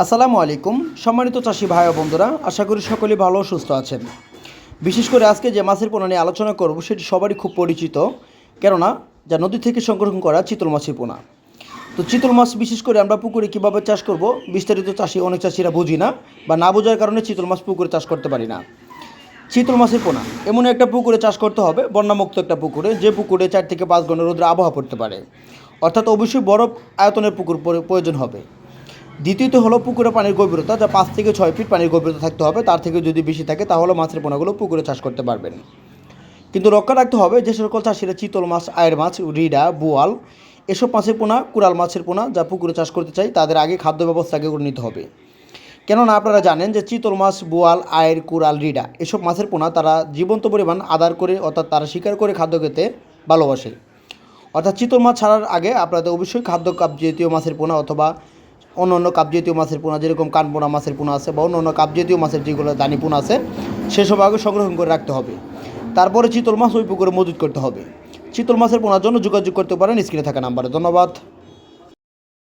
আসসালামু আলাইকুম সম্মানিত চাষি ভাই ও বন্ধুরা, আশা করি সকলেই ভালো ও সুস্থ আছেন। বিশেষ করে আজকে যে মাছের পোনা নিয়ে আলোচনা করব সেটি সবারই খুব পরিচিত, কেননা যা নদী থেকে সংরক্ষণ করা চিতল মাছের পোনা। তো চিতল মাছ বিশেষ করে আমরা পুকুরে কীভাবে চাষ করব, বিস্তারিত চাষি অনেক চাষিরা বুঝি না বা না বোঝার কারণে চিতল মাছ পুকুরে চাষ করতে পারি না। চিতল মাছের পোনা এমন একটা পুকুরে চাষ করতে হবে, বন্যামুক্ত একটা পুকুরে, যে পুকুরে 4 থেকে 5 ঘন্টা রোদের আবহাওয়া পড়তে পারে, অর্থাৎ অবশ্যই বড় আয়তনের পুকুর প্রয়োজন হবে। দ্বিতীয়ত হলো পুকুরে পানির গভীরতা, যা 5 থেকে 6 ফিট পানির গভীরতা থাকতে হবে। তার থেকে যদি বেশি থাকে তাহলে মাছের পোনাগুলো পুকুরে চাষ করতে পারবেন। কিন্তু রক্ষা রাখতে হবে যে সকল চাষিরা চিতল মাছ, আয়ের মাছ, রিডা, বোয়াল এসব মাছের পোনা, কুড়াল মাছের পোনা যা পুকুরে চাষ করতে চাই, তাদের আগে খাদ্য ব্যবস্থা আগে করে নিতে হবে। কেননা আপনারা জানেন যে চিতল মাছ, বোয়াল, আয়ের, কুড়াল, রিডা এসব মাছের পোনা তারা জীবন্ত পরিমাণ আদার করে, অর্থাৎ তারা শিকার করে খাদ্য খেতে ভালোবাসে। অর্থাৎ চিতল মাছ ছাড়ার আগে আপনাদের অবশ্যই খাদ্য কাপ জাতীয় মাছের পোনা অথবা অন্য অন্য কাপ জাতীয় মাছের পোনা, যেরকম কানপোনা মাছের পোনা আছে বা অন্য অন্য কাপ জাতীয় মাছের যেগুলো দানি পোনা আছে, সেসব আগে সংরক্ষণ করে রাখতে হবে। তারপরে চিতল মাছ ওই পুকুরে মজুত করতে হবে। চিতল মাছের পোনার জন্য যোগাযোগ করতে পারেন স্ক্রিনে থাকা নাম্বারে। ধন্যবাদ।